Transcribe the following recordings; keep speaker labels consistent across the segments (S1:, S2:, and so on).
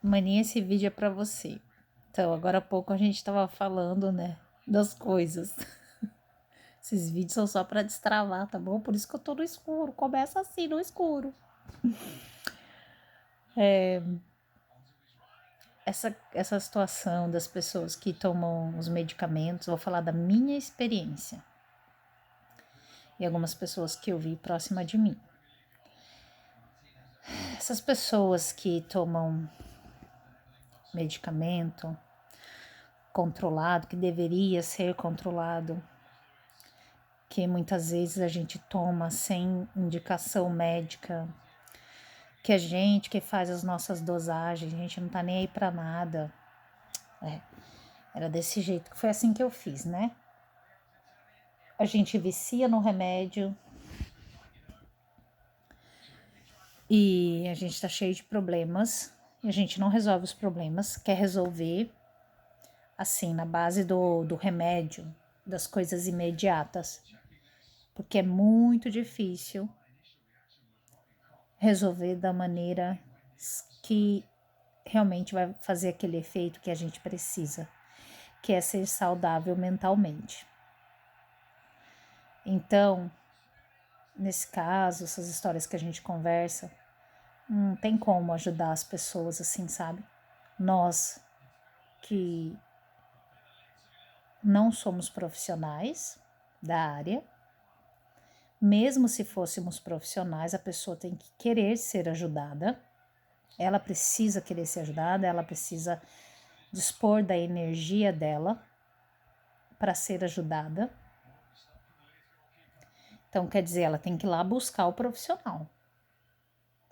S1: Maninha, esse vídeo é pra você. Então, agora há pouco a gente tava falando, né, das coisas. Esses vídeos são só pra destravar, tá bom? Por isso que eu tô no escuro. Começa assim, no escuro. Essa situação das pessoas que tomam os medicamentos, vou falar da minha experiência. E algumas pessoas que eu vi próxima de mim. Essas pessoas que tomam medicamento controlado, que deveria ser controlado, que muitas vezes a gente toma sem indicação médica, que a gente que faz as nossas dosagens, a gente não tá nem aí pra nada. Era desse jeito, que foi assim que eu fiz, né? A gente vicia no remédio e a gente tá cheio de problemas e a gente não resolve os problemas, quer resolver assim, na base do remédio, das coisas imediatas, porque é muito difícil resolver da maneira que realmente vai fazer aquele efeito que a gente precisa, que é ser saudável mentalmente. Então, nesse caso, essas histórias que a gente conversa, não tem como ajudar as pessoas assim, sabe? Nós que não somos profissionais da área, mesmo se fôssemos profissionais, a pessoa tem que querer ser ajudada, ela precisa querer ser ajudada, ela precisa dispor da energia dela para ser ajudada. Então, quer dizer, ela tem que ir lá buscar o profissional.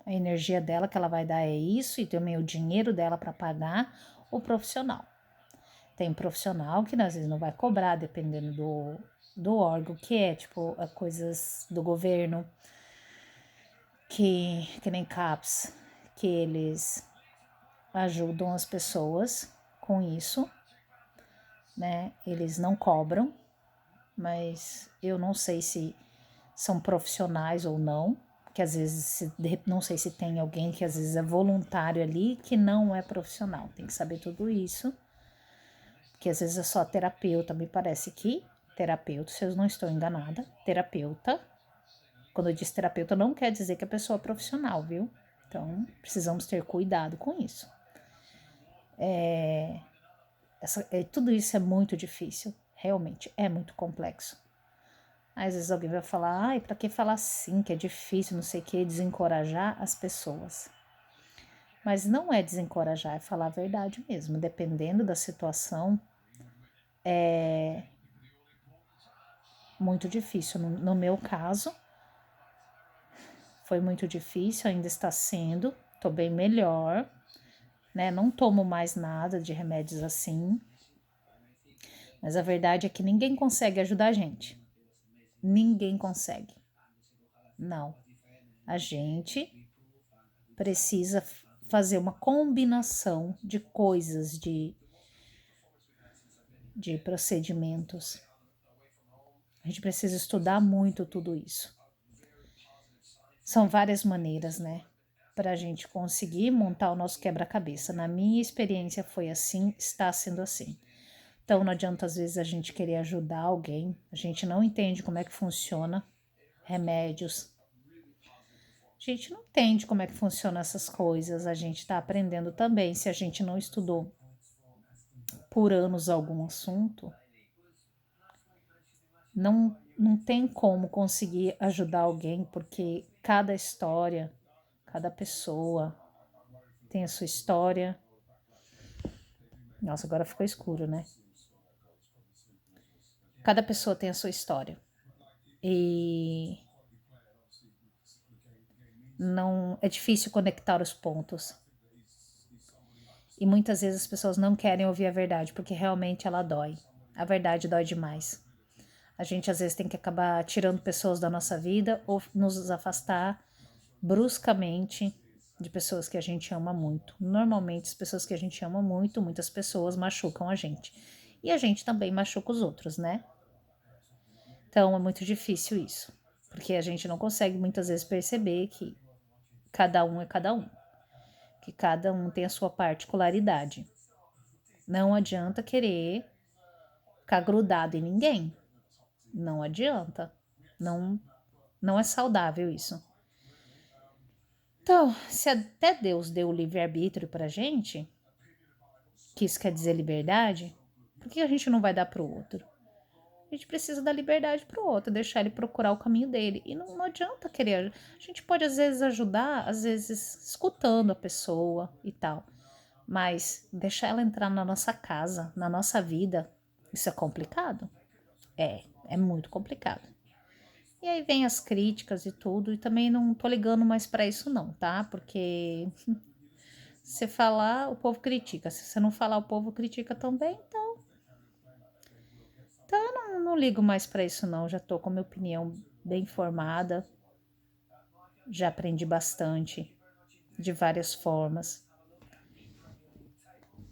S1: A energia dela que ela vai dar é isso e também o dinheiro dela para pagar o profissional. Tem profissional que às vezes não vai cobrar, dependendo do órgão que é, tipo, coisas do governo, que nem CAPS, que eles ajudam as pessoas com isso, né? Eles não cobram, mas eu não sei se são profissionais ou não, que às vezes, não sei se tem alguém que às vezes é voluntário ali que não é profissional, tem que saber tudo isso, porque às vezes é só terapeuta, me parece que terapeuta, se eu não estou enganada, terapeuta, quando eu disse terapeuta não quer dizer que a pessoa é profissional, viu? Então, precisamos ter cuidado com isso. Tudo isso é muito difícil, realmente, é muito complexo. Às vezes alguém vai falar, ai, pra que falar assim, que é difícil, não sei o que, desencorajar as pessoas. Mas não é desencorajar, é falar a verdade mesmo. Dependendo da situação, é muito difícil. No meu caso, foi muito difícil, ainda está sendo. Tô bem melhor, né? Não tomo mais nada de remédios assim. Mas a verdade é que ninguém consegue ajudar a gente. Ninguém consegue. Não. A gente precisa fazer uma combinação de coisas, de procedimentos. A gente precisa estudar muito tudo isso. São várias maneiras, né, para a gente conseguir montar o nosso quebra-cabeça. Na minha experiência foi assim, está sendo assim. Então não adianta às vezes a gente querer ajudar alguém, a gente não entende como é que funciona remédios. A gente não entende como é que funciona essas coisas, a gente está aprendendo também. Se a gente não estudou por anos algum assunto, não tem como conseguir ajudar alguém, porque cada história, cada pessoa tem a sua história. Nossa, agora ficou escuro, né? Cada pessoa tem a sua história. E não é difícil conectar os pontos. E muitas vezes as pessoas não querem ouvir a verdade, porque realmente ela dói. A verdade dói demais. A gente às vezes tem que acabar tirando pessoas da nossa vida ou nos afastar bruscamente de pessoas que a gente ama muito. Normalmente as pessoas que a gente ama muito, muitas pessoas machucam a gente. E a gente também machuca os outros, né? Então é muito difícil isso, porque a gente não consegue muitas vezes perceber que cada um é cada um. que cada um tem a sua particularidade. Não adianta querer ficar grudado em ninguém. Não adianta. Não é saudável isso. Então, se até Deus deu o livre-arbítrio pra gente, que isso quer dizer liberdade, por que a gente não vai dar pro outro? A gente precisa dar liberdade pro outro, deixar ele procurar o caminho dele. E não adianta querer. A gente pode, às vezes, ajudar, às vezes, escutando a pessoa e tal. Mas deixar ela entrar na nossa casa, na nossa vida, isso é complicado? É muito complicado. E aí vem as críticas e tudo, e também não tô ligando mais pra isso não, tá? Porque se você falar, o povo critica. Se você não falar, o povo critica também, então eu não ligo mais pra isso não, já tô com a minha opinião bem formada, já aprendi bastante, de várias formas,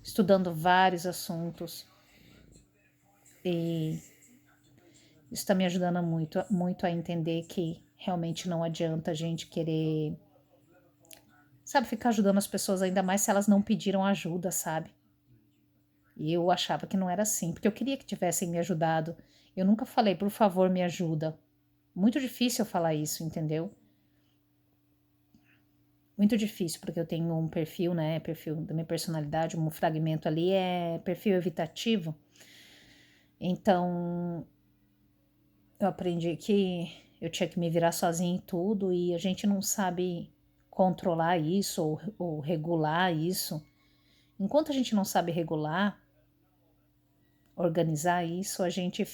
S1: estudando vários assuntos, e isso tá me ajudando muito, muito a entender que realmente não adianta a gente querer, sabe, ficar ajudando as pessoas, ainda mais se elas não pediram ajuda, sabe? E eu achava que não era assim, porque eu queria que tivessem me ajudado. Eu nunca falei, por favor, me ajuda. Muito difícil eu falar isso, entendeu? Muito difícil, porque eu tenho um perfil, né? Perfil da minha personalidade, um fragmento ali é perfil evitativo. Então, eu aprendi que eu tinha que me virar sozinha em tudo e a gente não sabe controlar isso ou regular isso. Enquanto a gente não sabe regular, organizar isso, a gente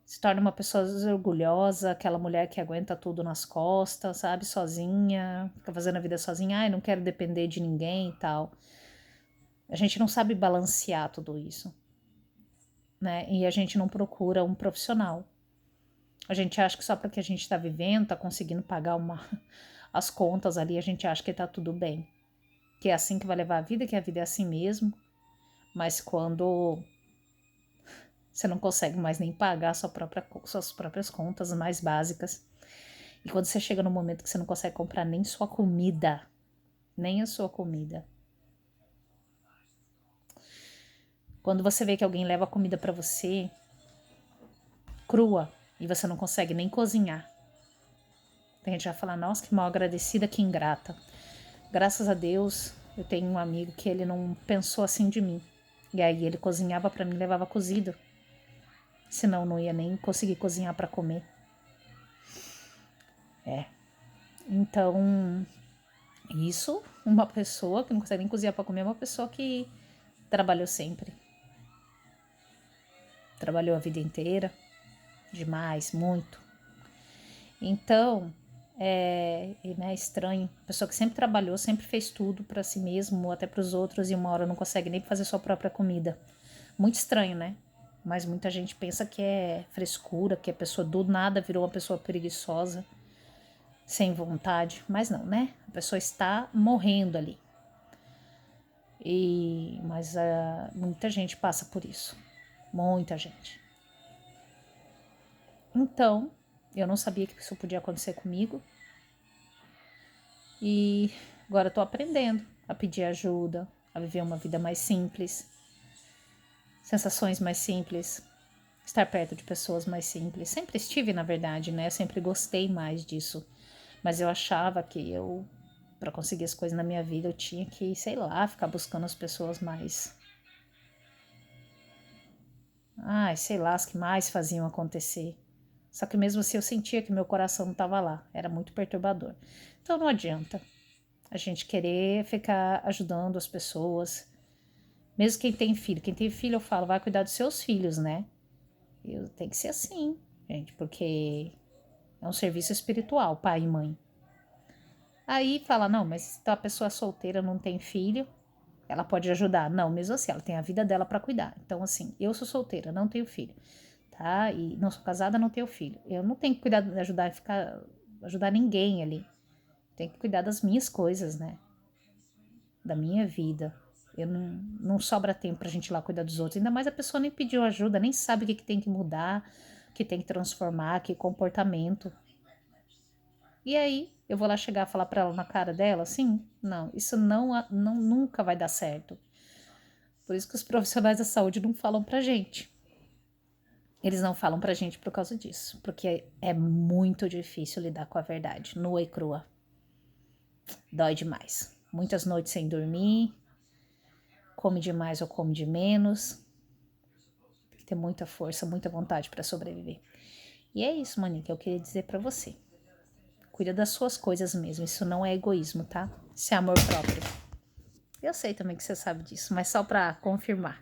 S1: se torna uma pessoa orgulhosa, aquela mulher que aguenta tudo nas costas, sabe, sozinha, fica fazendo a vida sozinha, ai, não quero depender de ninguém e tal. A gente não sabe balancear tudo isso, né? E a gente não procura um profissional. A gente acha que só porque a gente tá vivendo, tá conseguindo pagar as contas ali, a gente acha que tá tudo bem. Que é assim que vai levar a vida, que a vida é assim mesmo. Mas quando você não consegue mais nem pagar suas próprias contas mais básicas, e quando você chega no momento que você não consegue comprar nem sua comida, nem a sua comida. Quando você vê que alguém leva comida para você crua e você não consegue nem cozinhar. Tem gente que vai falar, nossa, que mal agradecida, que ingrata. Graças a Deus, eu tenho um amigo que ele não pensou assim de mim. E aí ele cozinhava para mim, levava cozido. Senão não ia nem conseguir cozinhar para comer. Então, isso, uma pessoa que não consegue nem cozinhar para comer, é uma pessoa que trabalhou sempre. Trabalhou a vida inteira, demais, muito. Então, não é estranho. A pessoa que sempre trabalhou, sempre fez tudo para si mesmo, ou até para os outros, e uma hora não consegue nem fazer sua própria comida. Muito estranho, né? Mas muita gente pensa que é frescura, que a pessoa do nada virou uma pessoa preguiçosa, sem vontade. Mas não, né? A pessoa está morrendo ali. Mas muita gente passa por isso. Muita gente. Então, eu não sabia que isso podia acontecer comigo. E agora eu tô aprendendo a pedir ajuda, a viver uma vida mais simples, sensações mais simples, estar perto de pessoas mais simples. Sempre estive, na verdade, né? Eu sempre gostei mais disso. Mas eu achava que para conseguir as coisas na minha vida, eu tinha que, sei lá, ficar buscando as pessoas mais. Ai, sei lá, as que mais faziam acontecer. Só que mesmo assim eu sentia que meu coração não estava lá. Era muito perturbador. Então não adianta a gente querer ficar ajudando as pessoas. Mesmo quem tem filho. Quem tem filho, eu falo, vai cuidar dos seus filhos, né? Tem que ser assim, gente, porque é um serviço espiritual, pai e mãe. Aí fala, não, mas se a pessoa é solteira, não tem filho, ela pode ajudar. Não, mesmo assim, ela tem a vida dela para cuidar. Então, assim, eu sou solteira, não tenho filho, tá? E não sou casada, não tenho filho. Eu não tenho que cuidar, ajudar ninguém ali. Tenho que cuidar das minhas coisas, né? Da minha vida. Não sobra tempo pra gente ir lá cuidar dos outros. Ainda mais a pessoa nem pediu ajuda, nem sabe o que tem que mudar, o que tem que transformar, que comportamento. E aí Eu vou lá chegar e falar pra ela na cara dela, assim? Não, isso nunca vai dar certo. Por isso que os profissionais da saúde não falam pra gente. Eles não falam pra gente por causa disso, porque é muito difícil lidar com a verdade, nua e crua. Dói demais. Muitas noites sem dormir, come demais ou come de menos. Tem que ter muita força, muita vontade para sobreviver. E é isso, maninha, que eu queria dizer pra você. Cuida das suas coisas mesmo, isso não é egoísmo, tá? Isso é amor próprio. Eu sei também que você sabe disso, mas só pra confirmar.